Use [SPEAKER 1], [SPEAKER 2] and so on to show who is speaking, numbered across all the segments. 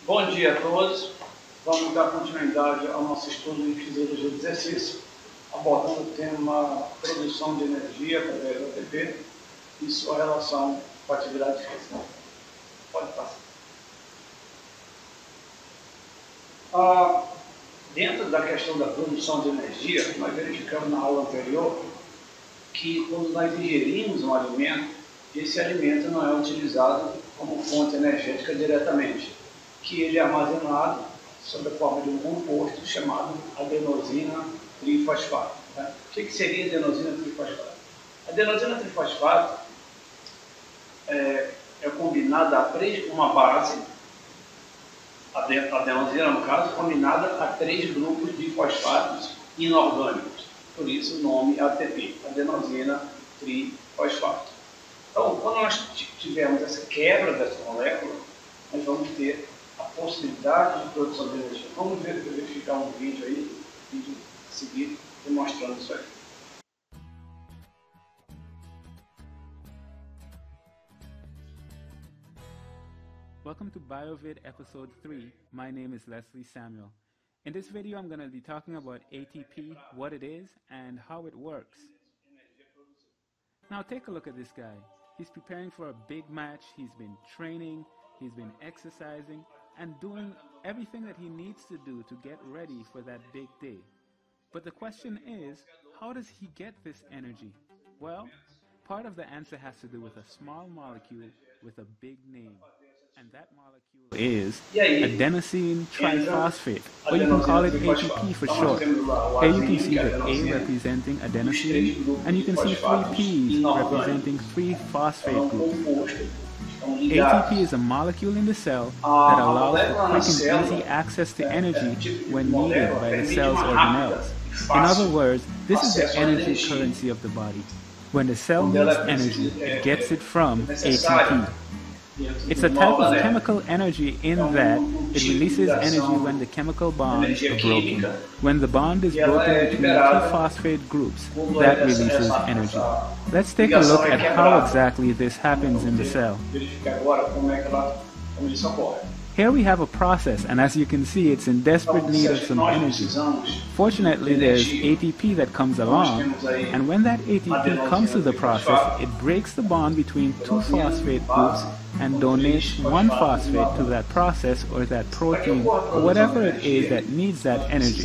[SPEAKER 1] Bom dia a todos. Vamos dar continuidade ao nosso estudo em fisiologia do exercício, abordando o tema produção de energia através do ATP e sua relação com a atividade física. Pode passar. Dentro da questão da produção de energia, nós verificamos na aula anterior que quando nós ingerimos um alimento, esse alimento não é utilizado como fonte energética diretamente, que ele é armazenado sob a forma de um composto chamado adenosina trifosfato. Tá? O que seria adenosina trifosfato? Adenosina trifosfato é combinada com uma base, a adenosina no caso, combinada a 3 grupos de fosfatos inorgânicos. Por isso o nome ATP, adenosina trifosfato. Então, quando nós tivermos essa quebra dessa molécula, nós vamos ter a possibilidade de produção de energia. Vamos verificar um vídeo aí, a seguir, demonstrando isso aí.
[SPEAKER 2] Welcome to BioVid episode 3. My name is Leslie Samuel. In this video I'm going to be talking about ATP, what it is, and how it works. Now take a look at this guy. He's preparing for a big match, he's been training, he's been exercising, and doing everything that he needs to do to get ready for that big day. But the question is, how does he get this energy? Well, part of the answer has to do with a small molecule with a big name. And that molecule is adenosine triphosphate, or you can call it ATP for short. Here you can see the A representing adenosine, and you can see 3 P's representing 3 phosphate groups. ATP is a molecule in the cell that allows for quick and easy access to energy when needed by the cell's organelles. In other words, this is the energy currency of the body. When the cell needs energy, it gets it from ATP. It's a type of chemical energy in that it releases energy when the chemical bonds are broken. When the bond is broken between 2 phosphate groups, that releases energy. Let's take a look at how exactly this happens in the cell. Here we have a process, and as you can see, it's in desperate need of some energy. Fortunately, there's ATP that comes along, and when that ATP comes to the process, it breaks the bond between 2 phosphate groups and donates 1 phosphate to that process or that protein or whatever it is that needs that energy.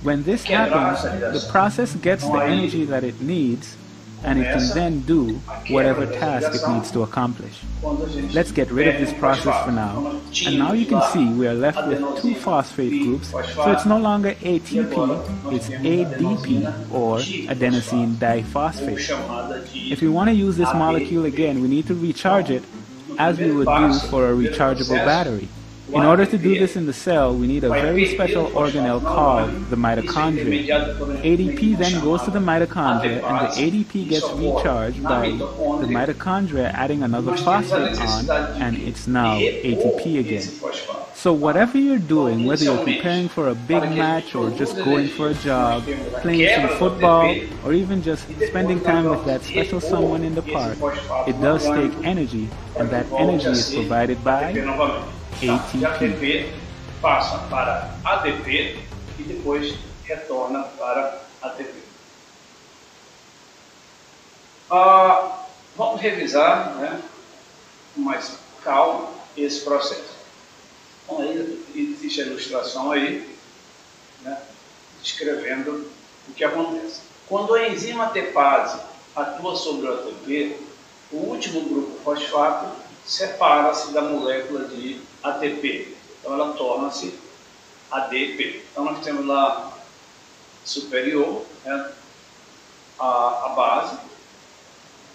[SPEAKER 2] When this happens, the process gets the energy that it needs, and it can then do whatever task it needs to accomplish. Let's get rid of this process for now. And now you can see we are left with 2 phosphate groups, so it's no longer ATP, it's ADP, or adenosine diphosphate. If we want to use this molecule again, we need to recharge it as we would do for a rechargeable battery. In order to do this in the cell, we need a very special organelle called the mitochondria. ADP then goes to the mitochondria, and the ADP gets recharged by the mitochondria adding another phosphate on, and it's now ATP again. So whatever you're doing, whether you're preparing for a big match or just going for a jog, playing some football, or even just spending time with that special someone in the park, it does take energy, and that energy is provided by ATP
[SPEAKER 1] passa para ADP e depois retorna para ATP. Vamos revisar, com mais calma esse processo. Então, aí existe a ilustração aí, descrevendo o que acontece. Quando a enzima ATPase atua sobre o ATP, o último grupo fosfato separa-se da molécula de ATP, então ela torna-se ADP. Então nós temos lá superior, a base,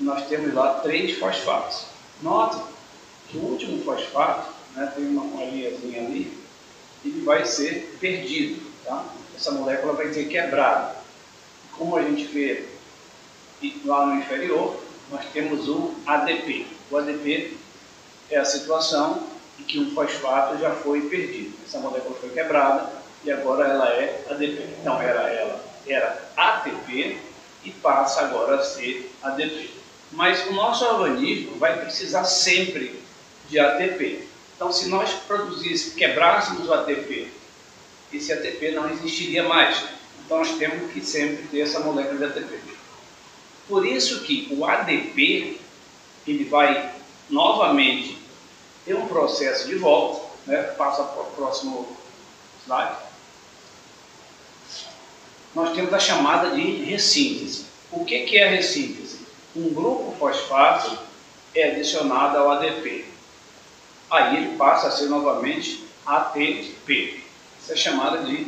[SPEAKER 1] nós temos lá 3 fosfatos. Note que o último fosfato, tem uma linhazinha ali, ele vai ser perdido, tá? Essa molécula vai ser quebrada. Como a gente vê lá no inferior, nós temos o ADP. O ADP é a situação em que um fosfato já foi perdido. Essa molécula foi quebrada e agora ela é ADP. Então ela era ATP e passa agora a ser ADP. Mas o nosso organismo vai precisar sempre de ATP. Então, se nós quebrássemos o ATP, esse ATP não existiria mais. Então, nós temos que sempre ter essa molécula de ATP. Por isso que o ADP, ele vai novamente ter um processo de volta, né? Passa para o próximo slide. Nós temos a chamada de ressíntese. O que é a ressíntese? Um grupo fosfato é adicionado ao ADP. Aí ele passa a ser novamente ATP. Isso é chamada de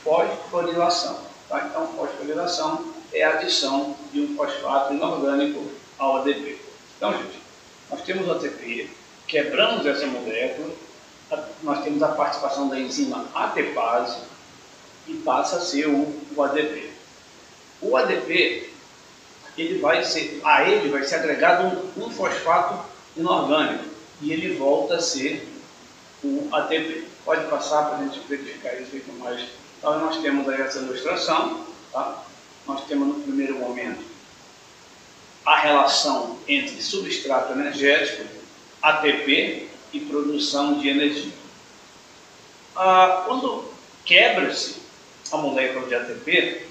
[SPEAKER 1] fosforilação. Tá? Então, fosforilação é a adição de um fosfato inorgânico ao ADP. Então, gente, nós temos o ATP, quebramos essa molécula, nós temos a participação da enzima ATPase e passa a ser o ADP. O ADP, a ele vai ser agregado um fosfato inorgânico e ele volta a ser o ATP. Pode passar para a gente verificar isso aí com mais. Então, nós temos aí essa ilustração, tá? Nós temos no primeiro momento a relação entre substrato energético, ATP e produção de energia. Quando quebra-se a molécula de ATP,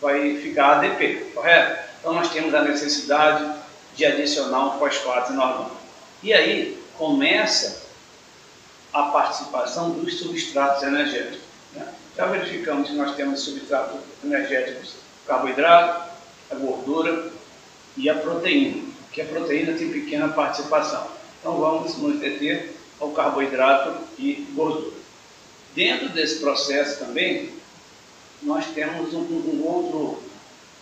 [SPEAKER 1] vai ficar ADP, correto? Então nós temos a necessidade de adicionar um fosfato inorgânico. E aí começa a participação dos substratos energéticos. Né? Já verificamos que nós temos substratos energéticos, o carboidrato, a gordura e a proteína, que a proteína tem pequena participação. Então vamos nos deter ao carboidrato e gordura. Dentro desse processo também, nós temos um outro,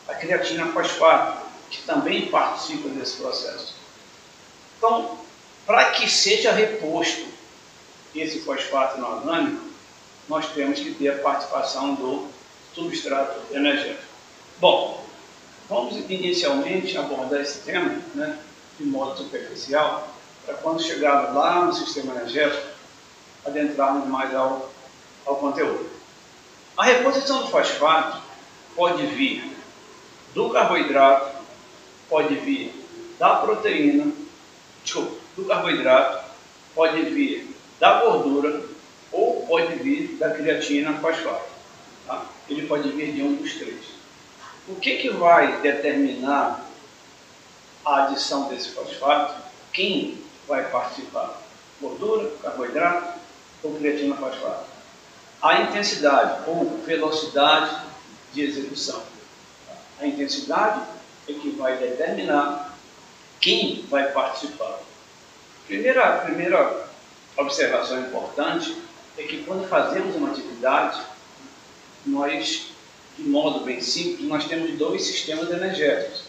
[SPEAKER 1] a creatina fosfato, que também participa desse processo. Então, para que seja reposto esse fosfato inorgânico, nós temos que ter a participação do substrato energético. Bom, vamos inicialmente abordar esse tema, né, de modo superficial, para quando chegarmos lá no sistema energético, adentrarmos mais ao conteúdo. A reposição do fosfato pode vir do carboidrato, pode vir da proteína, do carboidrato, pode vir da gordura ou pode vir da creatina fosfato. Tá? Ele pode vir de um dos três. O que vai determinar a adição desse fosfato? Quem vai participar? Gordura, carboidrato ou creatina fosfato? A intensidade ou velocidade de execução. A intensidade é que vai determinar quem vai participar. Primeira observação importante é que quando fazemos uma atividade, nós, de modo bem simples, nós temos dois sistemas energéticos,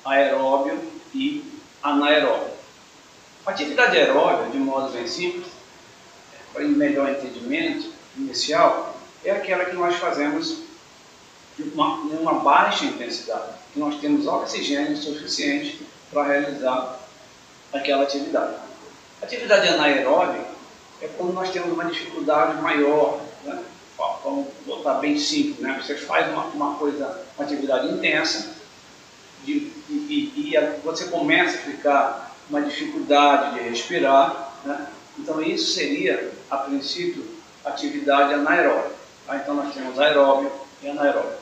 [SPEAKER 1] aeróbio e anaeróbio. A atividade aeróbia, de modo bem simples, para melhor entendimento inicial, é aquela que nós fazemos em uma baixa intensidade, que nós temos oxigênio suficiente para realizar aquela atividade. A atividade anaeróbica é quando nós temos uma dificuldade maior, né? Vamos botar bem simples, né? Você faz uma atividade intensa e você começa a ficar uma dificuldade de respirar, né? Então isso seria, a princípio, atividade anaeróbica. Tá? Então nós temos aeróbio e anaeróbio.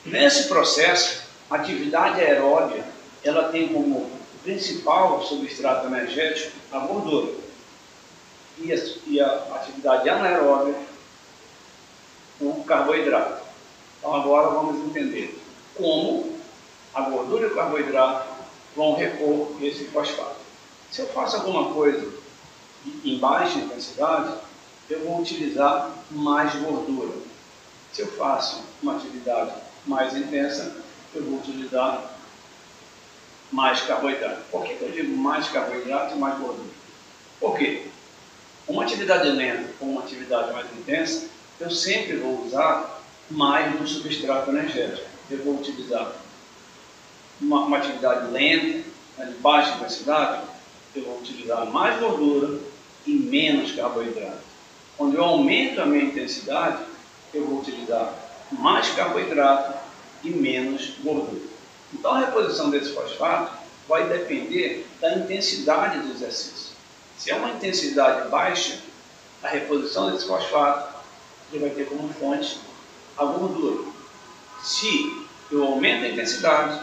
[SPEAKER 1] Nesse processo, a atividade aeróbia, ela tem como principal substrato energético a gordura. E a atividade anaeróbia, o carboidrato. Então agora vamos entender como a gordura e o carboidrato vão repor esse fosfato. Se eu faço alguma coisa em baixa intensidade, eu vou utilizar mais gordura. Se eu faço uma atividade mais intensa, eu vou utilizar mais carboidrato. Por que eu digo mais carboidrato e mais gordura? Por quê? Uma atividade lenta ou uma atividade mais intensa, eu sempre vou usar mais do substrato energético. Eu vou utilizar uma atividade lenta, de baixa intensidade, eu vou utilizar mais gordura e menos carboidrato. Quando eu aumento a minha intensidade, eu vou utilizar mais carboidrato e menos gordura. Então a reposição desse fosfato vai depender da intensidade do exercício. Se é uma intensidade baixa, a reposição desse fosfato ele vai ter como fonte a gordura. Se eu aumento a intensidade,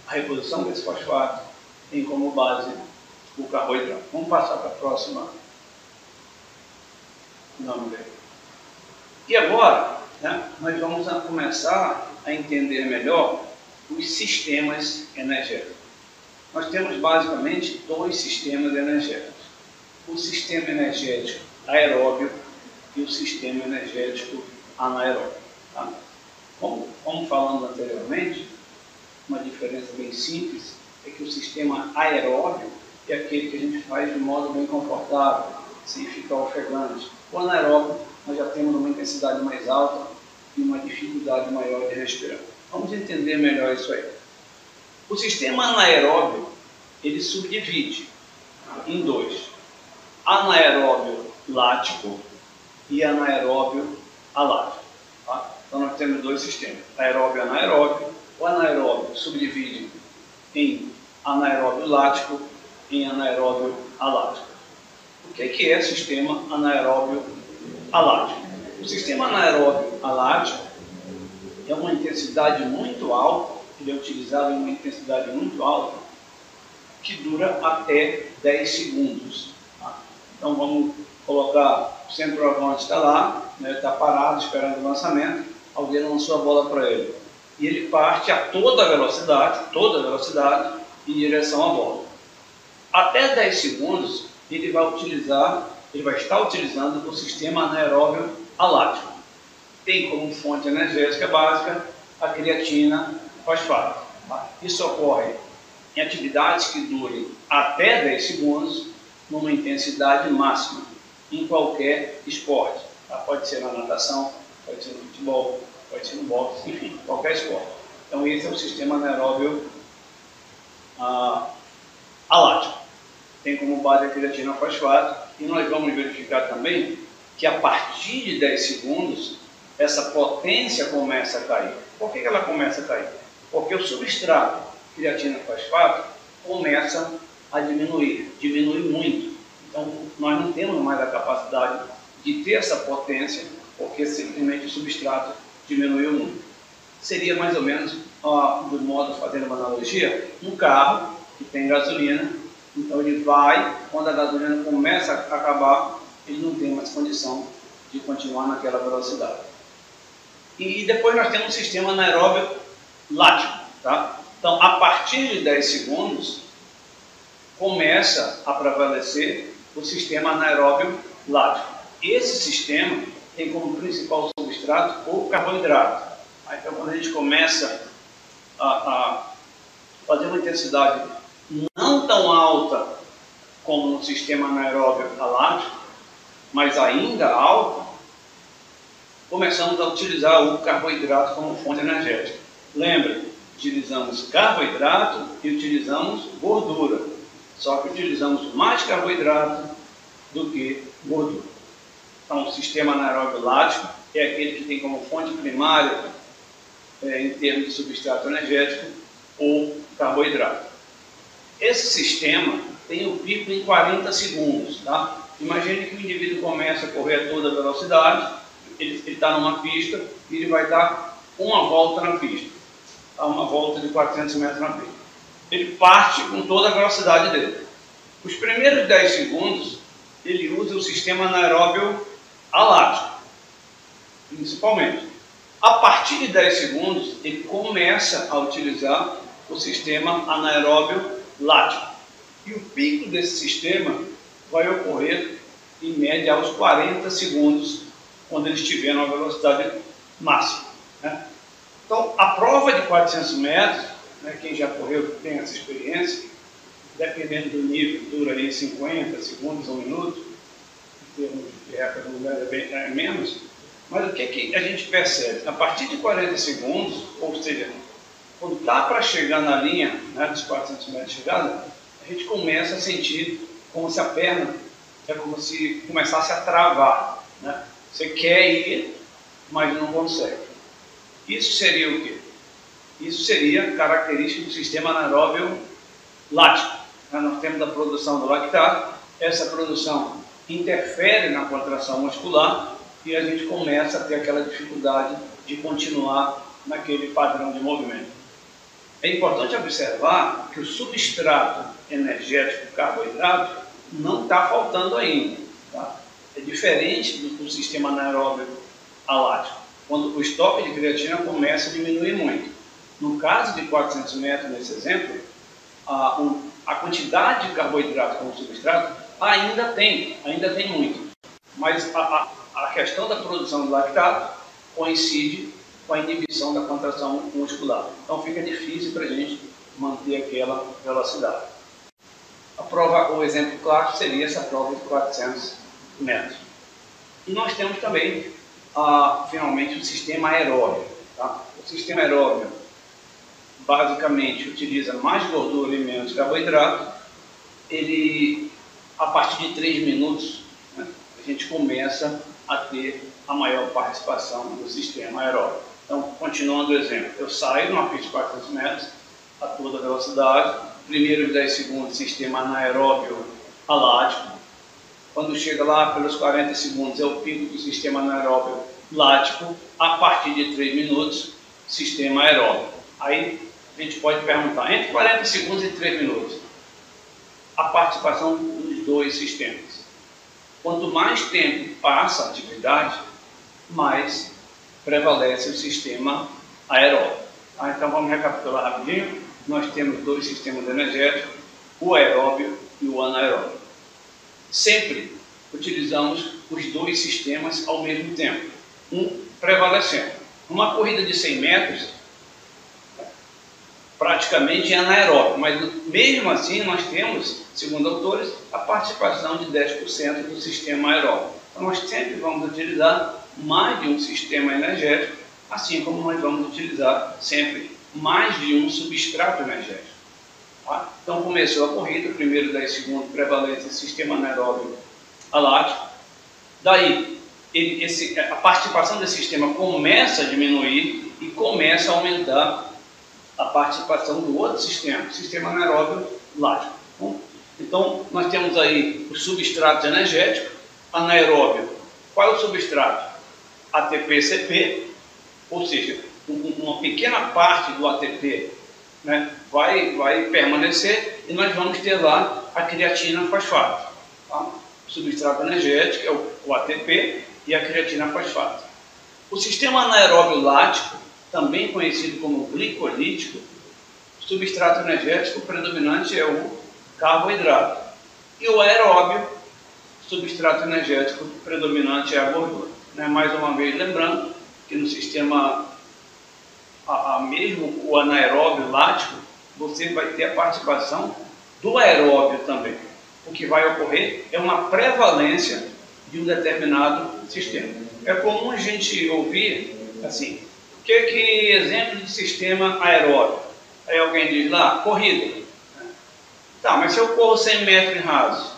[SPEAKER 1] a reposição desse fosfato tem como base o carboidrato. Vamos passar para a próxima. E agora, né, nós vamos começar a entender melhor os sistemas energéticos. Nós temos basicamente dois sistemas energéticos. O sistema energético aeróbio e o sistema energético anaeróbio. Tá? Como falamos anteriormente, uma diferença bem simples é que o sistema aeróbio é aquele que a gente faz de modo bem confortável, sem ficar ofegante. O anaeróbio, nós já temos uma intensidade mais alta e uma dificuldade maior de respirar. Vamos entender melhor isso aí. O sistema anaeróbio, ele subdivide em dois. Anaeróbio lático e anaeróbio alático. Tá? Então nós temos dois sistemas, aeróbio e anaeróbio. O anaeróbio subdivide em anaeróbio lático e anaeróbio alático. O que é sistema anaeróbio alático? O sistema anaeróbio alático é uma intensidade muito alta, ele é utilizado em uma intensidade muito alta, que dura até 10 segundos. Tá? Então vamos colocar o centroavante está lá, né, está parado esperando o lançamento, alguém lançou a bola para ele. E ele parte a toda velocidade em direção à bola. Até 10 segundos ele vai estar utilizando o sistema anaeróbio alático. Tem como fonte energética básica a creatina fosfato. Tá? Isso ocorre em atividades que durem até 10 segundos, numa intensidade máxima, em qualquer esporte. Tá? Pode ser na natação, pode ser no futebol, pode ser no boxe, enfim, qualquer esporte. Então esse é o sistema anaeróbio alático. Tem como base a creatina fosfato, e nós vamos verificar também que a partir de 10 segundos, essa potência começa a cair. Por que ela começa a cair? Porque o substrato creatina fosfato começa a diminui muito. Então nós não temos mais a capacidade de ter essa potência, porque simplesmente o substrato diminuiu muito. Seria mais ou menos, do modo, fazendo uma analogia, um carro que tem gasolina, então ele vai, quando a gasolina começa a acabar, ele não tem mais condição de continuar naquela velocidade. E depois nós temos o sistema anaeróbio lático. Tá? Então, a partir de 10 segundos, começa a prevalecer o sistema anaeróbio lático. Esse sistema tem como principal substrato o carboidrato. Então, quando a gente começa a fazer uma intensidade não tão alta como no sistema anaeróbio alático, mas ainda alta, começamos a utilizar o carboidrato como fonte energética. Lembre, utilizamos carboidrato e utilizamos gordura, só que utilizamos mais carboidrato do que gordura. Então, o sistema anaeróbio lático é aquele que tem como fonte primária, em termos de substrato energético, o carboidrato. Esse sistema tem o pico em 40 segundos. Tá? Imagine que o indivíduo começa a correr a toda velocidade, ele está numa pista e ele vai dar uma volta na pista, tá? Uma volta de 400 metros na pista. Ele parte com toda a velocidade dele. Os primeiros 10 segundos, ele usa o sistema anaeróbio alático, principalmente. A partir de 10 segundos, ele começa a utilizar o sistema anaeróbio lático. E o pico desse sistema vai ocorrer, em média, aos 40 segundos, quando ele estiver numa velocidade máxima. Né? Então, a prova de 400 metros, né, quem já correu tem essa experiência, dependendo do nível, dura ali 50 segundos, 1 minuto, em termos de recorde mundial é menos. Mas o que a gente percebe? A partir de 40 segundos, ou seja, quando está para chegar na linha, né, dos 400 metros de chegada, a gente começa a sentir como se a perna é como se começasse a travar. Né? Você quer ir, mas não consegue. Isso seria o quê? Isso seria característica do sistema anaeróbio lático. Nós temos a produção do lactato, essa produção interfere na contração muscular e a gente começa a ter aquela dificuldade de continuar naquele padrão de movimento. É importante observar que o substrato energético carboidrato não está faltando ainda. Tá? É diferente do sistema anaeróbio alático, quando o estoque de creatina começa a diminuir muito. No caso de 400 metros, nesse exemplo, a quantidade de carboidrato como substrato ainda tem muito. Mas a questão da produção do lactato coincide com a inibição da contração muscular. Então fica difícil para a gente manter aquela velocidade. O exemplo clássico seria essa prova de 400 metros. E nós temos também, finalmente, o sistema aeróbio. Tá? O sistema aeróbio basicamente utiliza mais gordura e menos carboidrato. Ele, a partir de 3 minutos, né, a gente começa a ter a maior participação do sistema aeróbio. Então, continuando o exemplo, eu saio numa pista de 400 metros a toda velocidade, primeiros 10 segundos sistema anaeróbio alático, quando chega lá pelos 40 segundos é o pico do sistema anaeróbio lático, a partir de 3 minutos, sistema aeróbio. Aí a gente pode perguntar, entre 40 segundos e 3 minutos, a participação dos dois sistemas. Quanto mais tempo passa a atividade, mais prevalece o sistema aeróbio. Então vamos recapitular rapidinho. Nós temos dois sistemas energéticos, o aeróbio e o anaeróbio. Sempre utilizamos os dois sistemas ao mesmo tempo, um prevalecendo. Uma corrida de 100 metros, praticamente é anaeróbio, mas mesmo assim nós temos, segundo autores, a participação de 10% do sistema aeróbio. Então nós sempre vamos utilizar mais de um sistema energético, assim como nós vamos utilizar sempre mais de um substrato energético. Tá? Então começou a corrida, primeiro 10 segundos prevalece o sistema anaeróbio alático, daí a participação desse sistema começa a diminuir e começa a aumentar a participação do outro sistema, o sistema anaeróbio lático. Então nós temos aí os substratos energéticos, anaeróbio. Qual é o substrato? ATP-CP, ou seja, uma pequena parte do ATP, né, vai permanecer e nós vamos ter lá a creatina fosfato. Tá? O substrato energético é o ATP e a creatina fosfato. O sistema anaeróbio lático, também conhecido como glicolítico, o substrato energético predominante é o carboidrato. E o aeróbio, substrato energético predominante é a gordura. Né? Mais uma vez, lembrando que no sistema, mesmo o anaeróbio lático, você vai ter a participação do aeróbio também. O que vai ocorrer é uma prevalência de um determinado sistema. É comum a gente ouvir assim, que exemplo de sistema aeróbio? Aí alguém diz lá, corrida. Tá, mas se eu corro 100 metros rasos,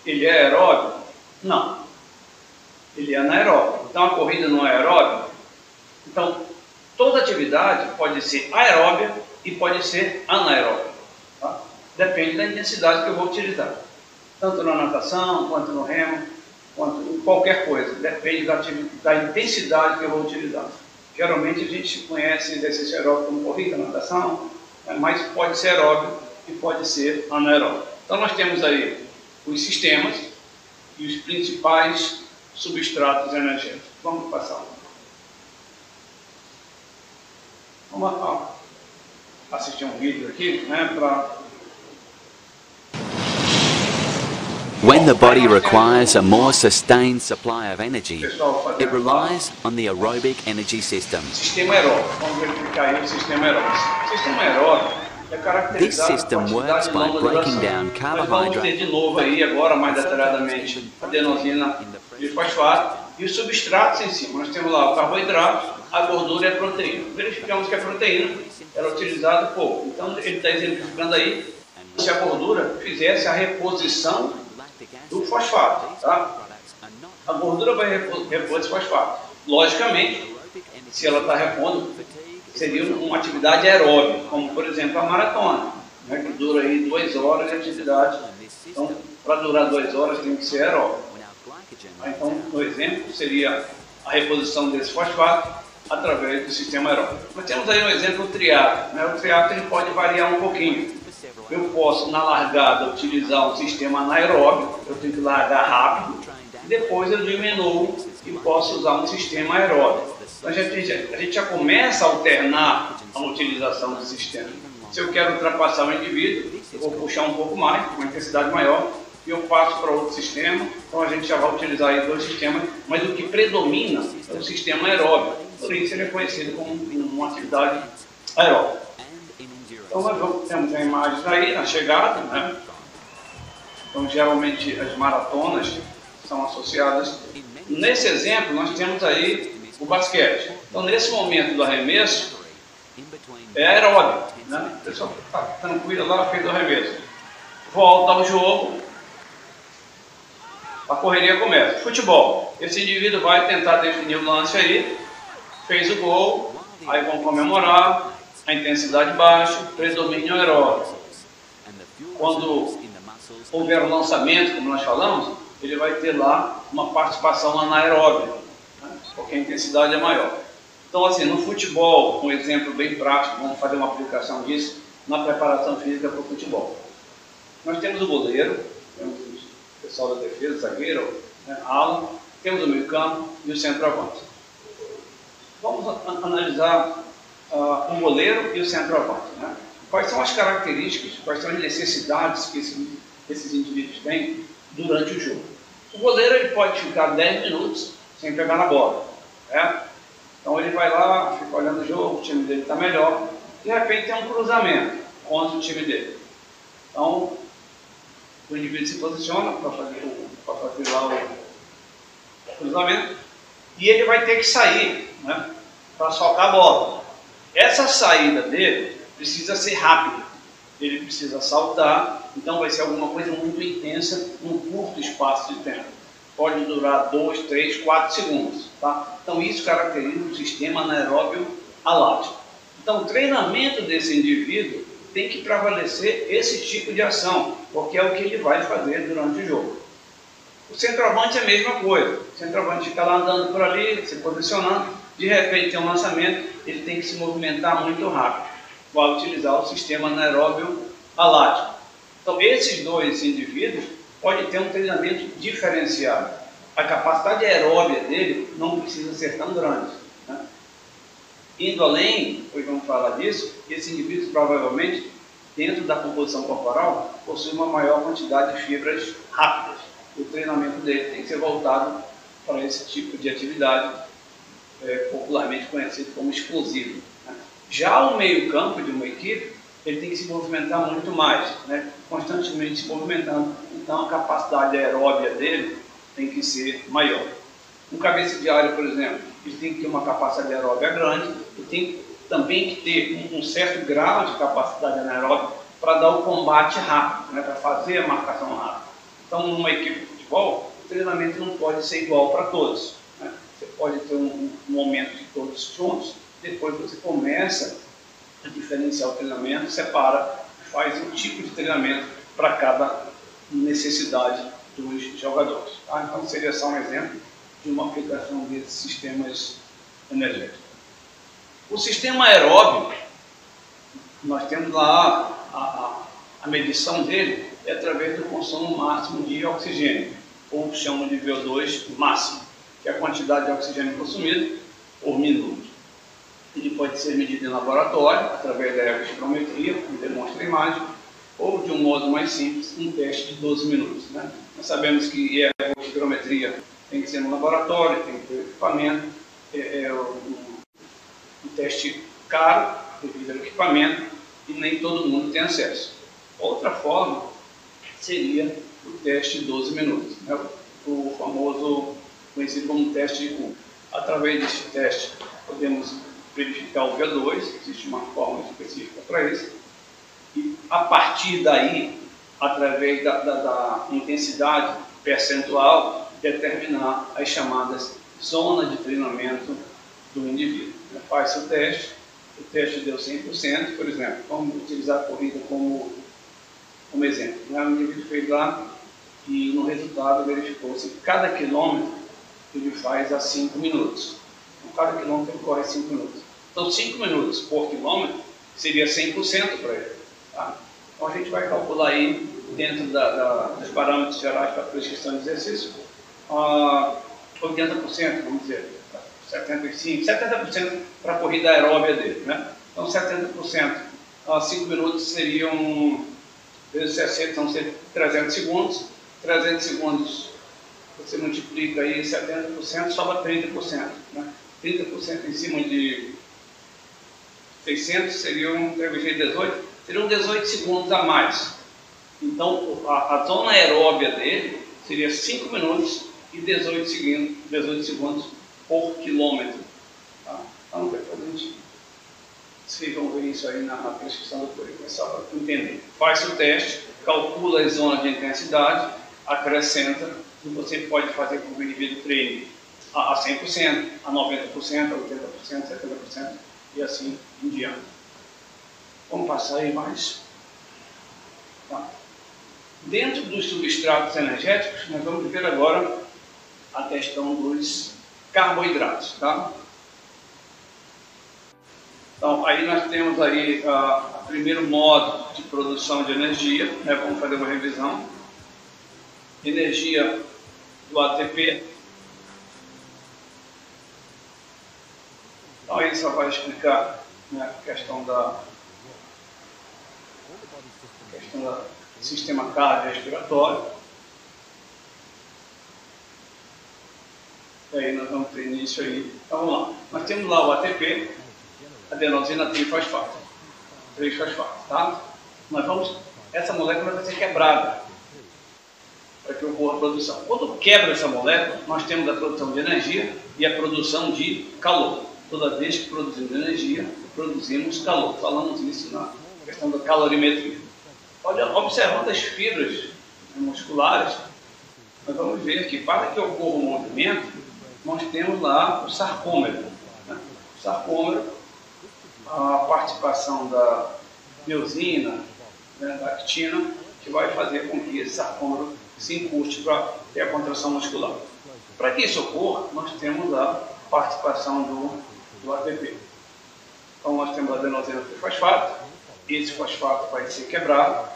[SPEAKER 1] ele é aeróbio? Não. Ele é anaeróbio. Então a corrida não é aeróbio? Então, toda atividade pode ser aeróbia e pode ser anaeróbia. Tá? Depende da intensidade que eu vou utilizar. Tanto na natação, quanto no remo, quanto em qualquer coisa. Depende da intensidade que eu vou utilizar. Geralmente a gente conhece exercício aeróbico como corrida, natação, mas pode ser aeróbio e pode ser anaeróbio. Então nós temos aí os sistemas e os principais substratos energéticos. Vamos passar. Vamos assistir um vídeo aqui, né, para...
[SPEAKER 3] When the body requires a more sustained supply of energy, it relies on the aerobic energy system.
[SPEAKER 1] Sistema aeróbico. Vamos verificar aí o sistema aeróbico. O sistema aeróbico é caracterizado
[SPEAKER 3] This system works by breaking down
[SPEAKER 1] carbohydrates. Vamos ter de novo aí agora mais detalhadamente a adenosina e fosfato e os substratos em cima. Nós temos lá o carboidrato, a gordura e a proteína. Verificamos que a proteína ela é utilizada pouco. Então ele está exemplificando aí se a gordura fizesse a reposição do fosfato, tá? A gordura vai repor esse fosfato. Logicamente, se ela está repondo, seria uma atividade aeróbica, como por exemplo a maratona. né, que dura aí 2 horas de atividade. Então, para durar 2 horas tem que ser aeróbico. Então, no exemplo, seria a reposição desse fosfato através do sistema aeróbico. Nós temos aí um exemplo, o triatlo, né? O triatlo ele pode variar um pouquinho. Eu posso, na largada, utilizar um sistema anaeróbico, eu tenho que largar rápido, e depois eu diminuo e posso usar um sistema aeróbico. Então, a gente já começa a alternar a utilização do sistema. Se eu quero ultrapassar o indivíduo, eu vou puxar um pouco mais, com uma intensidade maior, e eu passo para outro sistema. Então a gente já vai utilizar aí 2 sistemas, mas o que predomina é o sistema aeróbico. Por isso ele é conhecido como uma atividade aeróbica. Então nós temos a imagem aí na chegada, né? Então geralmente as maratonas são associadas. Nesse exemplo nós temos aí o basquete. Então nesse momento do arremesso é aeróbico, né? O pessoal está tranquilo lá, fez o arremesso. Volta ao jogo, a correria começa. Futebol, esse indivíduo vai tentar definir o lance aí, fez o gol, aí vão comemorar, a intensidade baixa, predomínio aeróbico. Quando houver o lançamento, como nós falamos, ele vai ter lá uma participação anaeróbica, né? Porque a intensidade é maior. Então, assim, no futebol, um exemplo bem prático, vamos fazer uma aplicação disso na preparação física para o futebol. Nós temos o goleiro, temos o pessoal da defesa, zagueiro, né, ala, temos o meio campo e o centroavante. Vamos analisar o goleiro e o centroavante, né? Quais são as características, quais são as necessidades que esses indivíduos têm durante o jogo. O goleiro ele pode ficar 10 minutos sem pegar na bola, né? Então ele vai lá, fica olhando o jogo, o time dele está melhor, de repente tem um cruzamento contra o time dele. Então o indivíduo se posiciona para fazer lá o cruzamento e ele vai ter que sair, né, para soltar a bola. Essa saída dele precisa ser rápida, ele precisa saltar, então vai ser alguma coisa muito intensa num curto espaço de tempo. Pode durar 2, 3, 4 segundos. Tá? Então isso caracteriza o sistema anaeróbio alático. Então o treinamento desse indivíduo tem que prevalecer esse tipo de ação, porque é o que ele vai fazer durante o jogo. O centroavante é a mesma coisa. O centroavante fica lá andando por ali, se posicionando, de repente tem um lançamento, ele tem que se movimentar muito rápido. Vai utilizar o sistema anaeróbio alático. Então esses 2 indivíduos podem ter um treinamento diferenciado. A capacidade aeróbia dele não precisa ser tão grande, né? Indo além, depois vamos falar disso, esse indivíduo provavelmente, dentro da composição corporal, possui uma maior quantidade de fibras rápidas. O treinamento dele tem que ser voltado para esse tipo de atividade, popularmente conhecido como explosivo, né? Já o meio-campo de uma equipe, ele tem que se movimentar muito mais, né? Constantemente se movimentando. Então a capacidade aeróbia dele tem que ser maior. Um cabeça de área, por exemplo, ele tem que ter uma capacidade aeróbica grande e tem também que ter um certo grau de capacidade anaeróbica para dar o combate rápido, né? Para fazer a marcação rápida. Então, numa equipe de futebol, o treinamento não pode ser igual para todos, né? Você pode ter um momento de todos juntos, depois você começa a diferenciar o treinamento, separa, faz um tipo de treinamento para cada necessidade dos jogadores. Tá? Então seria só um exemplo de uma aplicação desses sistemas energéticos. O sistema aeróbio, nós temos lá a medição dele é através do consumo máximo de oxigênio, ou chamam de VO2 máximo, que é a quantidade de oxigênio consumido por minuto. Ele pode ser medido em laboratório, através da ergospirometria, como demonstra a imagem, ou de um modo mais simples, um teste de 12 minutos. Né? Nós sabemos que a ergospirometria tem que ser no laboratório, tem que ter equipamento, um teste caro, devido ao equipamento, e nem todo mundo tem acesso. Outra forma seria o teste de 12 minutos, né? O famoso, conhecido como teste de Kuhn. Através desse teste, podemos verificar o VO2, existe uma forma específica para isso, e a partir daí, através da intensidade percentual, determinar as chamadas zonas de treinamento do indivíduo. Faz-se o teste, o teste deu 100%, por exemplo, vamos utilizar a corrida como exemplo. O indivíduo fez lá e no resultado verificou-se que cada quilômetro ele faz a 5 minutos. Então, cada quilômetro ele corre 5 minutos. Então, 5 minutos por quilômetro seria 100% para ele. Tá? Então, a gente vai calcular aí, dentro dos parâmetros gerais para a prescrição de exercício, 80%, vamos dizer, 70% para a corrida aeróbia dele. Né? Então, 70%, 5 minutos seriam, vezes 60, são 300 segundos. 300 segundos, você multiplica aí 70%, sobra 30%. Né? 30% em cima de 600 seriam 18 segundos a mais. Então, a zona aeróbia dele seria 5 minutos e 18 segundos por quilômetro. Tá? Então, depois a gente, vocês vão ver isso aí na prescrição do currículo, só para entender. Faz o teste, calcula as zonas de intensidade, acrescenta, e você pode fazer com que o indivíduo treine a 100%, a 90%, a 80%, 70% e assim em diante. Vamos passar aí mais. Tá. Dentro dos substratos energéticos, nós vamos ver agora a questão dos carboidratos. Tá? Então, aí nós temos aí o primeiro modo de produção de energia, né? Vamos fazer uma revisão. Energia do ATP. Então, aí só vai explicar, né, a questão do sistema cardiorrespiratório. E aí nós vamos ter início aí. Então, vamos lá. Nós temos lá o ATP, adenosina trifosfato. 3-fosfato, tá? Essa molécula vai ser quebrada para que ocorra a produção. Quando quebra essa molécula, nós temos a produção de energia e a produção de calor. Toda vez que produzimos energia, produzimos calor. Falamos isso na questão da calorimetria. Observando as fibras musculares, nós vamos ver que para que ocorra o movimento, nós temos lá o sarcômero. Né? O sarcômero, a participação da miosina, né, da actina, que vai fazer com que esse sarcômero se encuste para ter a contração muscular. Para que isso ocorra, nós temos a participação do ATP. Então, nós temos a adenosina trifosfato, esse fosfato vai ser quebrado,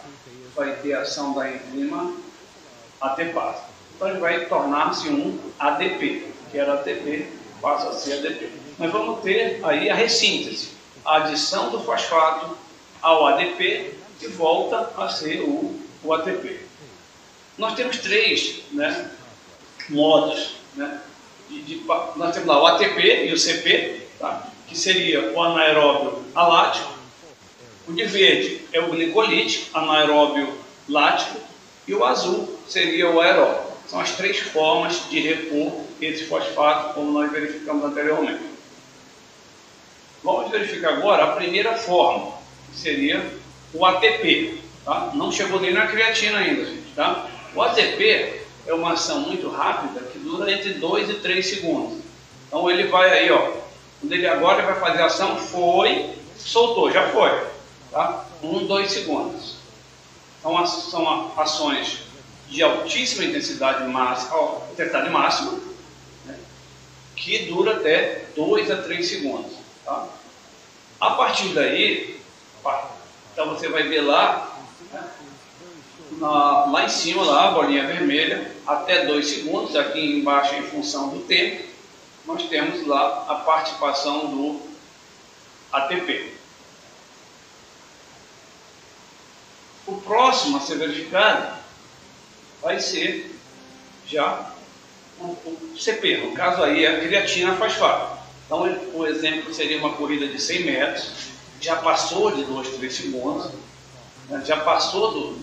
[SPEAKER 1] vai ter a ação da enzima ATPase. Então, ele vai tornar-se um ADP, que era ATP, passa a ser ADP. Nós vamos ter aí a ressíntese, a adição do fosfato ao ADP, que volta a ser o ATP. Nós temos 3, né, modos. Né, nós temos lá o ATP e o CP, tá, que seria o anaeróbio alático. O de verde é o glicolítico, anaeróbio lático, e o azul seria o aeróbio. São as 3 formas de repor esse fosfato, como nós verificamos anteriormente. Vamos verificar agora a primeira forma, que seria o ATP. Tá? Não chegou nem na creatina ainda, gente. Tá? O ATP é uma ação muito rápida que dura entre 2 e 3 segundos. Então ele vai aí, ó. Quando ele agora vai fazer a ação, foi, soltou, já foi. Tá? 1, 2 segundos. Então são ações de altíssima intensidade máxima, né, que dura até 2 a 3 segundos. Tá? A partir daí, então você vai ver lá, né, lá em cima, lá, a bolinha vermelha, até 2 segundos, aqui embaixo em função do tempo, nós temos lá a participação do ATP. O próximo a ser verificado vai ser já o CP, no caso aí é a creatina fosfato. Então o exemplo seria uma corrida de 100 metros, já passou de 2, 3 segundos, né, já passou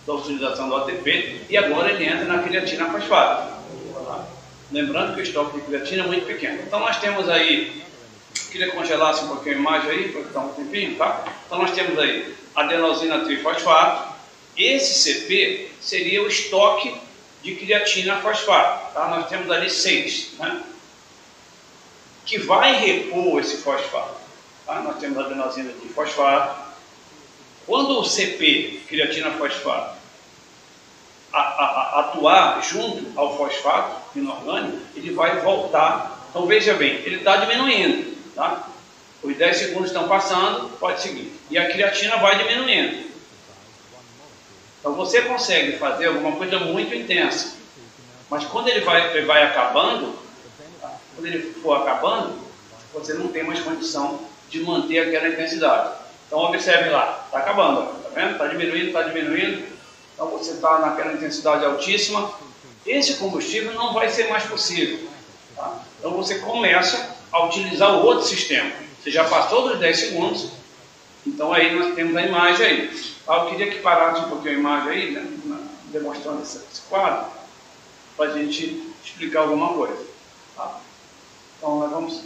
[SPEAKER 1] da utilização do ATP e agora ele entra na creatina fosfato. Tá? Lembrando que o estoque de creatina é muito pequeno. Então nós temos aí, queria congelar um pouquinho a imagem aí, para ficar um tempinho, tá? Então nós temos aí adenosina trifosfato. Esse CP seria o estoque de creatina fosfato. Tá? Nós temos ali 6, né, que vai repor esse fosfato. Tá? Nós temos adenosina de fosfato. Quando o CP, creatina fosfato, atuar junto ao fosfato inorgânico, ele vai voltar. Então veja bem, ele está diminuindo. Tá? Os 10 segundos estão passando, pode seguir. E a creatina vai diminuindo. Então você consegue fazer alguma coisa muito intensa. Mas quando ele vai acabando, tá? Quando ele for acabando, você não tem mais condição de manter aquela intensidade. Então observe lá, está acabando, está vendo? Está diminuindo, está diminuindo. Então você está naquela intensidade altíssima. Esse combustível não vai ser mais possível. Tá? Então você começa a utilizar o outro sistema. Você já passou dos 10 segundos, então aí nós temos a imagem aí. Eu queria que parasse um pouquinho a imagem aí, né, demonstrando esse quadro, para a gente explicar alguma coisa. Tá? Então nós vamos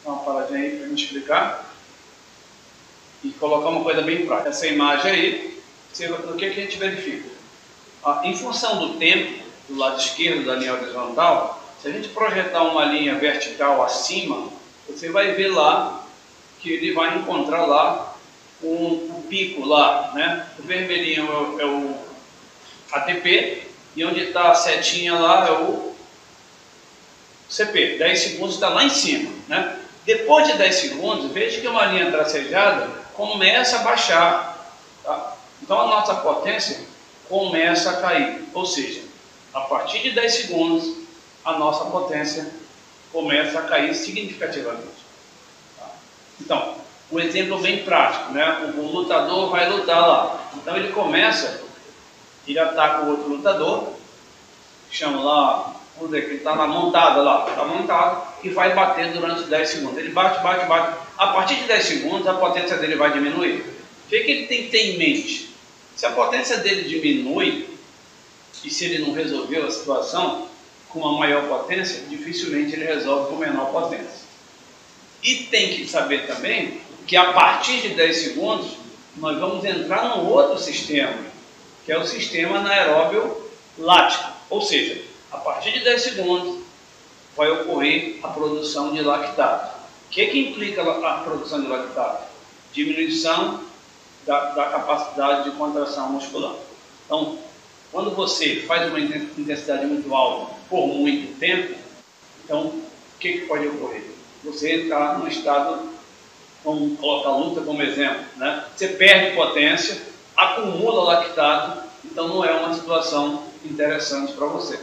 [SPEAKER 1] dar uma paradinha aí para a gente explicar e colocar uma coisa bem prática. Essa imagem aí, o que a gente verifica? Em função do tempo, do lado esquerdo da linha horizontal, se a gente projetar uma linha vertical acima, você vai ver lá que ele vai encontrar lá um pico lá, né? O vermelhinho é o ATP e onde está a setinha lá é o CP. 10 segundos está lá em cima, né? Depois de 10 segundos, veja que uma linha tracejada começa a baixar, tá? Então a nossa potência começa a cair, ou seja, a partir de 10 segundos a nossa potência começa a cair significativamente. Tá? Então, um exemplo bem prático, né? O lutador vai lutar lá, então ele começa, ele ataca o outro lutador, chama lá, vamos dizer que ele está na montada lá, está montado, e vai bater durante 10 segundos. Ele bate, bate, bate. A partir de 10 segundos, a potência dele vai diminuir. O que ele tem que ter em mente? Se a potência dele diminui, e se ele não resolveu a situação com uma maior potência, dificilmente ele resolve com menor potência. E tem que saber também que a partir de 10 segundos, nós vamos entrar num outro sistema, que é o sistema anaeróbio lático. Ou seja, a partir de 10 segundos, vai ocorrer a produção de lactato. O que implica a produção de lactato? Diminuição da capacidade de contração muscular. Então, quando você faz uma intensidade muito alta por muito tempo, então, o que pode ocorrer? Você entra num estado, vamos colocar a luta como exemplo, né? Você perde potência, acumula lactato, então não é uma situação interessante para você.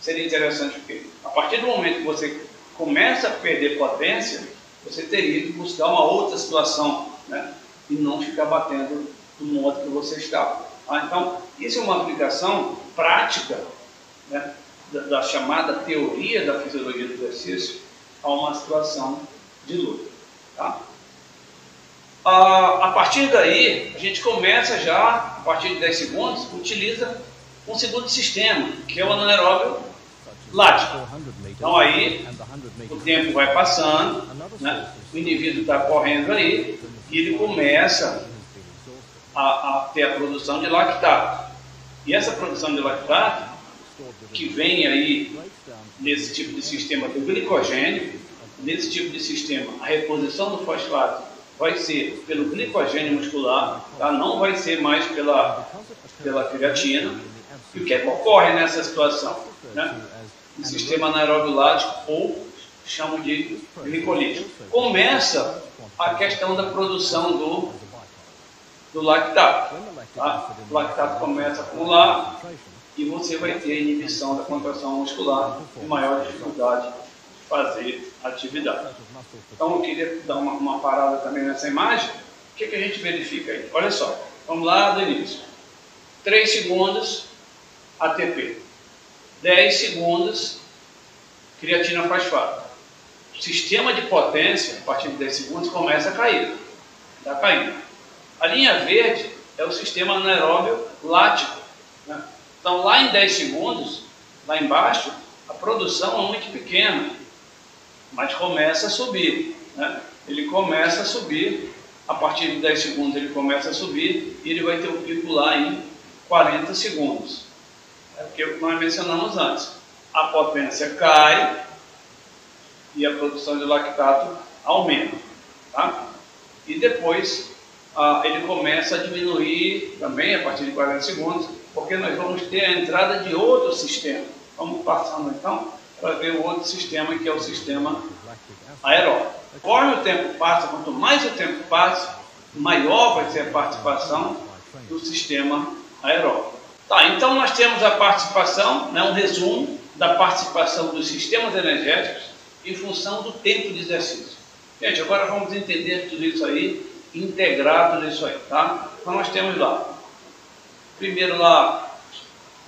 [SPEAKER 1] Seria interessante porque, a partir do momento que você começa a perder potência, você teria que buscar uma outra situação, né? E não ficar batendo no modo que você estava. Então, isso é uma aplicação prática, né, da chamada teoria da fisiologia do exercício a uma situação de luta. Tá? A partir daí, a gente começa já, a partir de 10 segundos, utiliza um segundo sistema, que é o anaeróbio lático. Então aí, o tempo vai passando, né, o indivíduo está correndo aí, e ele começa a ter a produção de lactato. E essa produção de lactato, que vem aí nesse tipo de sistema do glicogênio, nesse tipo de sistema, a reposição do fosfato vai ser pelo glicogênio muscular, tá? Não vai ser mais pela creatina. E o que ocorre nessa situação? Né? O sistema anaeróbio lático, ou chamam de glicolítico. Começa a questão da produção do lactato. Tá? O lactato começa a acumular e você vai ter a inibição da contração muscular e maior dificuldade de fazer atividade. Então eu queria dar uma parada também nessa imagem. O que a gente verifica aí? Olha só, vamos lá do início. 3 segundos, ATP. 10 segundos, creatina fosfato. O sistema de potência, a partir de 10 segundos, começa a cair. Está caindo. A linha verde é o sistema anaeróbio lático. Né? Então, lá em 10 segundos, lá embaixo, a produção é muito pequena, mas começa a subir. Né? Ele começa a subir, a partir de 10 segundos ele começa a subir, e ele vai ter um pico lá em 40 segundos. É o que nós mencionamos antes. A potência cai e a produção de lactato aumenta, tá? E depois ele começa a diminuir também a partir de 40 segundos, porque nós vamos ter a entrada de outro sistema. Vamos passando então para ver o outro sistema, que é o sistema aeróbico. Conforme o tempo passa, quanto mais o tempo passa, maior vai ser a participação do sistema aeróbico. Tá, então nós temos a participação, né, um resumo da participação dos sistemas energéticos em função do tempo de exercício. Gente, agora vamos entender tudo isso aí, integrar tudo isso aí, tá? Então nós temos lá, primeiro lá,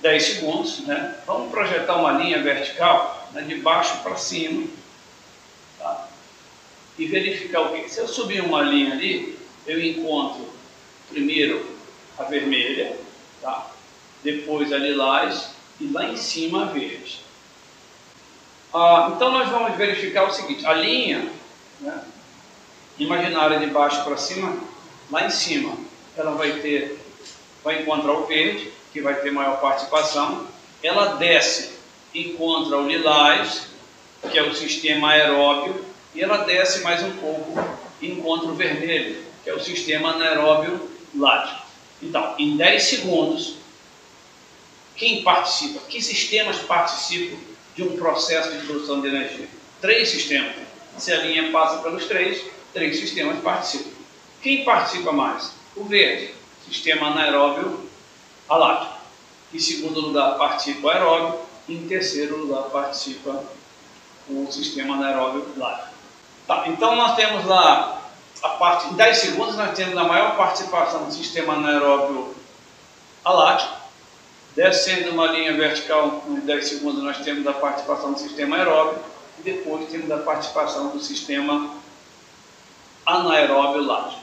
[SPEAKER 1] 10 segundos, né? Vamos projetar uma linha vertical, né, de baixo para cima, tá? E verificar o que? Se eu subir uma linha ali, eu encontro primeiro a vermelha, tá? Depois a lilás e lá em cima a verde. Então nós vamos verificar o seguinte, a linha, né, imaginária de baixo para cima, lá em cima ela vai encontrar o verde, que vai ter maior participação, ela desce, encontra o lilás, que é o sistema aeróbio, e ela desce mais um pouco e encontra o vermelho, que é o sistema anaeróbio lático. Então, em 10 segundos, quem participa? Que sistemas participam de um processo de produção de energia? 3 sistemas. Se a linha passa pelos 3 sistemas participam. Quem participa mais? O verde, sistema anaeróbio alático. Em segundo lugar participa o aeróbio, e em terceiro lugar participa o sistema anaeróbio lático. Tá, então nós temos lá, em 10 segundos nós temos a maior participação do sistema anaeróbio alático. Descendo uma linha vertical, em 10 segundos nós temos a participação do sistema aeróbio, e depois temos a participação do sistema anaeróbio lático.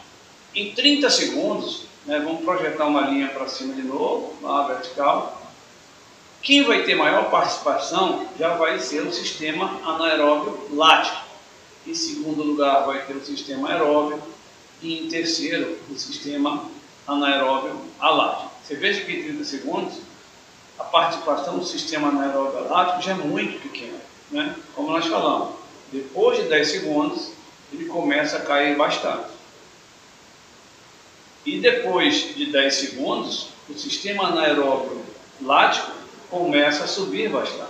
[SPEAKER 1] Em 30 segundos, né, vamos projetar uma linha para cima de novo, lá vertical. Quem vai ter maior participação já vai ser o sistema anaeróbio lático. Em segundo lugar vai ter o sistema aeróbio e em terceiro o sistema anaeróbio alático. Você veja que em 30 segundos a participação do sistema anaeróbio alático já é muito pequena, né? Como nós falamos, depois de 10 segundos ele começa a cair bastante. E depois de 10 segundos o sistema anaeróbio lático começa a subir bastante.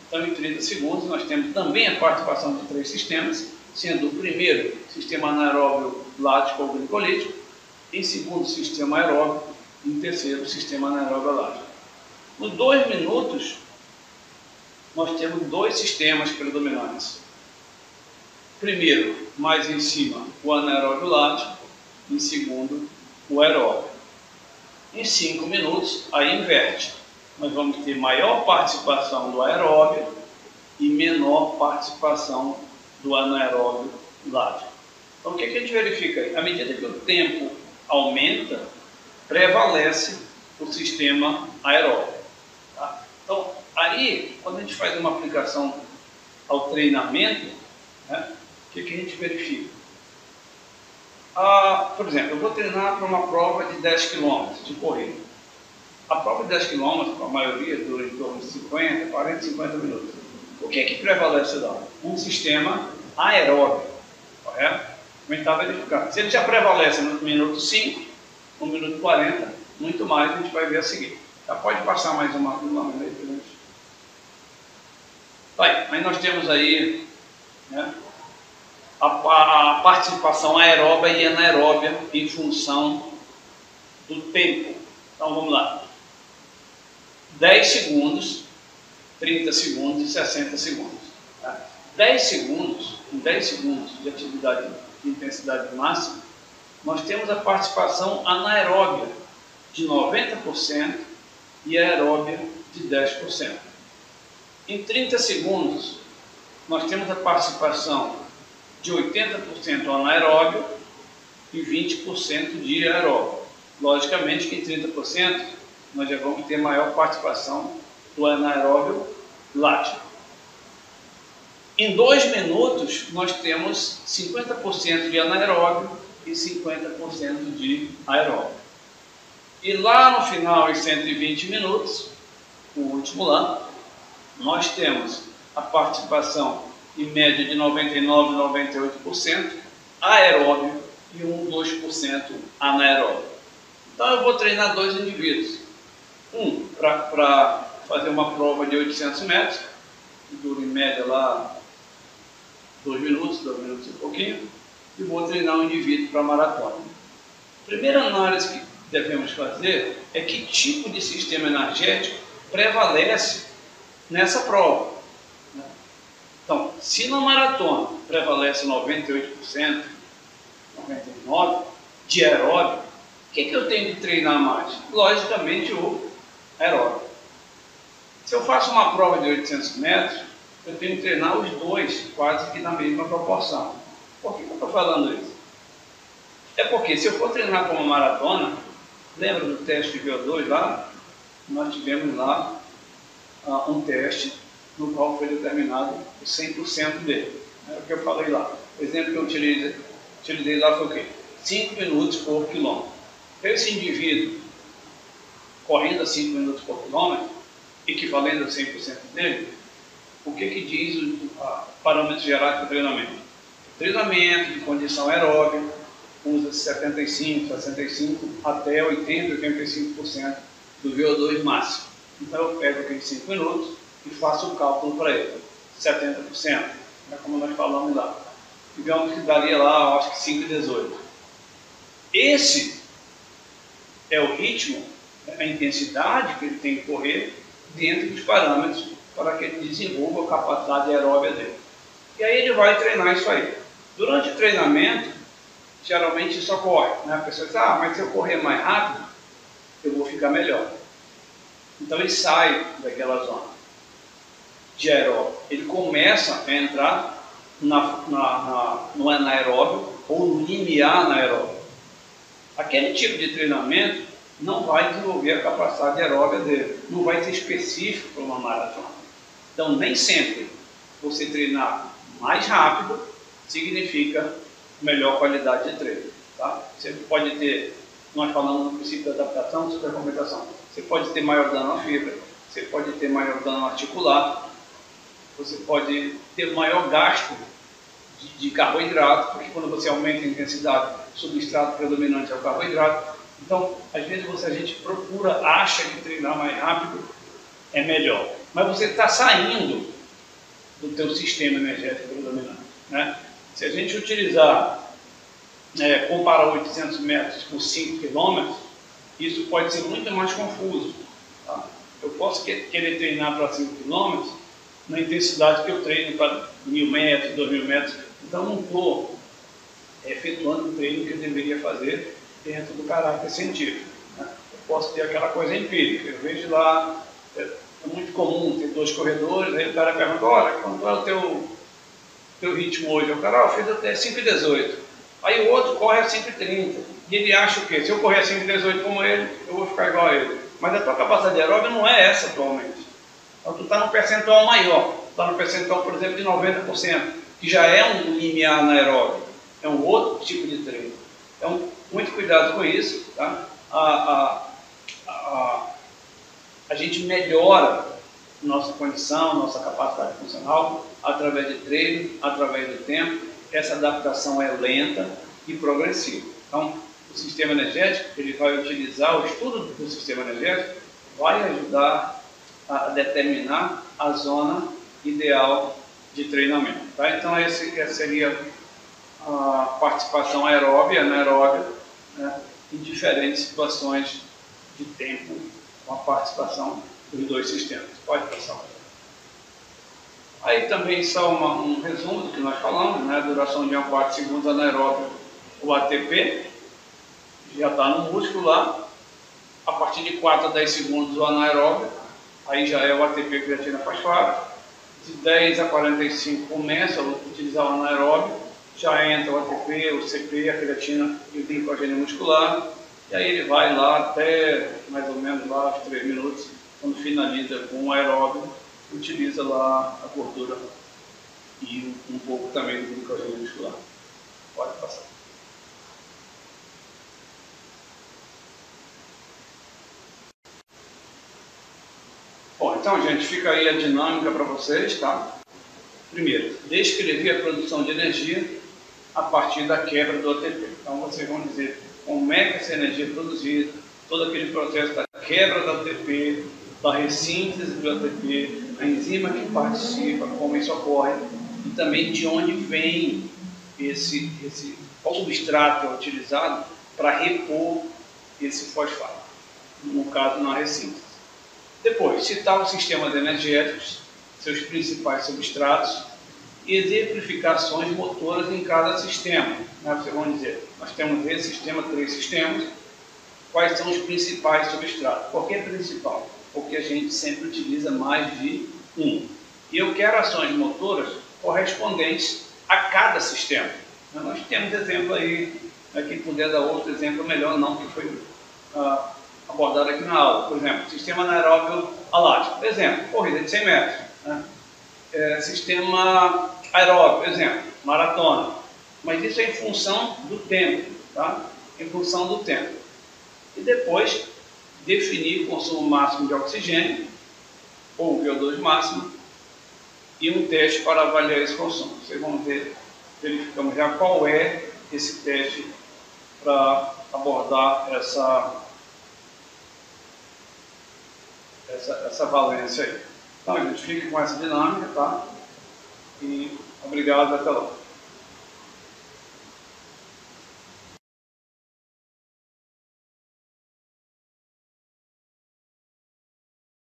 [SPEAKER 1] Então, em 30 segundos, nós temos também a participação de 3 sistemas, sendo o primeiro sistema anaeróbio lático ou glicolítico, em segundo, sistema aeróbio, e em terceiro, sistema anaeróbio lático. Nos 2 minutos, nós temos 2 sistemas predominantes. Primeiro, mais em cima, o anaeróbio lático, em segundo, o aeróbio. Em 5 minutos, aí inverte. Nós vamos ter maior participação do aeróbio e menor participação do anaeróbio lático. Então, o que a gente verifica aí? À medida que o tempo aumenta, prevalece o sistema aeróbio. Tá? Então, aí, quando a gente faz uma aplicação ao treinamento, né, o que a gente verifica? Por exemplo, eu vou treinar para uma prova de 10 km de corrida. A prova de 10 km, a maioria, dura em torno de 50, 40, 50 minutos. O que é que prevalece lá? Um sistema aeróbio, correto? A gente está verificando. Se ele já prevalece no minuto 5, no minuto 40, muito mais a gente vai ver a seguir. Já pode passar mais uma vez para a gente. Aí nós temos aí, né, a participação aeróbia e anaeróbia em função do tempo. Então vamos lá. 10 segundos, 30 segundos e 60 segundos. Tá? 10 segundos, em 10 segundos de atividade de intensidade máxima, nós temos a participação anaeróbia de 90% e aeróbia de 10%. Em 30 segundos, nós temos a participação de 80% anaeróbio e 20% de aeróbio. Logicamente que em 30% nós já vamos ter maior participação do anaeróbio lático. Em 2 minutos nós temos 50% de anaeróbio e 50% de aeróbio. E lá no final, em 120 minutos, o último lá, nós temos a participação em média de 99% a 98%, aeróbio e 2% anaeróbio. Então eu vou treinar 2 indivíduos. Um para fazer uma prova de 800 metros, que dura em média lá 2 minutos e pouquinho, e vou treinar um indivíduo para maratona. A primeira análise que devemos fazer é que tipo de sistema energético prevalece nessa prova. Então, se na maratona prevalece 98%, 99% de aeróbio, o que eu tenho que treinar mais? Logicamente o aeróbio. Se eu faço uma prova de 800 metros, eu tenho que treinar os dois quase que na mesma proporção. Por que eu estou falando isso? É porque se eu for treinar como maratona, lembra do teste de VO2 lá? Nós tivemos lá um teste no qual foi determinado o 100% dele. É o que eu falei lá. O exemplo que eu utilizei lá foi o quê? 5 minutos por quilômetro. Esse indivíduo correndo a 5 minutos por quilômetro, equivalendo a 100% dele, o que diz o parâmetro geral para o treinamento? O treinamento de condição aeróbica usa 75, 65 até 80, 85% do VO2 máximo. Então eu pego aqueles 5 minutos e faço o cálculo para ele, 70%, é como nós falamos lá. Digamos que daria lá, acho que 5,18. Esse é o ritmo, a intensidade que ele tem que correr dentro dos parâmetros para que ele desenvolva a capacidade aeróbica dele. E aí ele vai treinar isso aí. Durante o treinamento, geralmente isso ocorre, né? A pessoa diz, mas se eu correr mais rápido, eu vou ficar melhor. Então ele sai daquela zona de aeróbio. Ele começa a entrar no anaeróbio ou no limiar anaeróbio. Aquele tipo de treinamento não vai desenvolver a capacidade aeróbica dele, não vai ser específico para uma maratona. Então, nem sempre você treinar mais rápido significa melhor qualidade de treino. Tá? Você pode ter, nós falamos no princípio da adaptação, supercompensação, você pode ter maior dano à fibra, você pode ter maior dano articular, você pode ter maior gasto de carboidrato, porque quando você aumenta a intensidade, o substrato predominante é o carboidrato. Então, às vezes a gente procura, acha que treinar mais rápido é melhor, mas você está saindo do teu sistema energético predominante. Né? Se a gente utilizar, comparar 800 metros por 5 km, isso pode ser muito mais confuso. Tá? Eu posso querer treinar para 5 km na intensidade que eu treino para 1.000 metros, 2.000 metros, então não estou efetuando o treino que eu deveria fazer dentro do caráter científico. Né? Eu posso ter aquela coisa empírica, eu vejo lá, é muito comum ter 2 corredores, aí o cara pergunta, olha, quanto é o teu ritmo hoje? O cara, eu fiz até 5,18. Aí o outro corre a 5,30. E ele acha o quê? Se eu correr a 5,18 como ele, eu vou ficar igual a ele. Mas a tua capacidade aeróbica não é essa atualmente. Então tu está num percentual maior. Está no percentual, por exemplo, de 90%, que já é um limiar anaeróbico. É um outro tipo de treino. Então, muito cuidado com isso. Tá? A gente melhora nossa condição, nossa capacidade funcional através de treino, através do tempo. Essa adaptação é lenta e progressiva. Então, o sistema energético, ele vai utilizar o estudo do sistema energético, vai ajudar a determinar a zona ideal de treinamento. Tá? Então, essa seria a participação aeróbia, anaeróbia, né, em diferentes situações de tempo, com a participação dos 2 sistemas. Pode passar. Aí também só um resumo do que nós falamos, né? Duração de 1 a 4 segundos anaeróbio, o ATP, já está no músculo lá. A partir de 4 a 10 segundos o anaeróbio, aí já é o ATP creatina fosfato. De 10 a 45 começa a utilizar o anaeróbio, já entra o ATP, o CP, a creatina e o glicogênio muscular. E aí ele vai lá até mais ou menos lá aos 3 minutos, quando finaliza com o aeróbio, utiliza lá a gordura e um pouco também do glicogênio muscular. Pode passar. Bom, então, gente, fica aí a dinâmica para vocês, tá? Primeiro, descrever a produção de energia a partir da quebra do ATP. Então, vocês vão dizer como é que essa energia é produzida, todo aquele processo da quebra do ATP, da ressíntese do ATP, a enzima que participa, como isso ocorre, e também de onde vem qual substrato é utilizado para repor esse fosfato, no caso na ressíntese. Depois, citar os sistemas energéticos, seus principais substratos, e exemplificações motoras em cada sistema. Vocês vão dizer, nós temos esse sistema, 3 sistemas, quais são os principais substratos? Por que principal? Porque a gente sempre utiliza mais de um. E eu quero ações motoras correspondentes a cada sistema. Nós temos exemplo aí, quem puder dar outro exemplo melhor, não, que foi abordado aqui na aula. Por exemplo, sistema anaeróbio alático. Exemplo, corrida de 100 metros. Sistema aeróbio, exemplo, maratona. Mas isso é em função do tempo, tá? Em função do tempo. E depois, definir o consumo máximo de oxigênio, ou VO2 máximo, e um teste para avaliar esse consumo. Vocês vão ver, verificamos já qual é esse teste para abordar essa valência aí. Então, a gente fica com essa dinâmica, tá? E obrigado, até logo.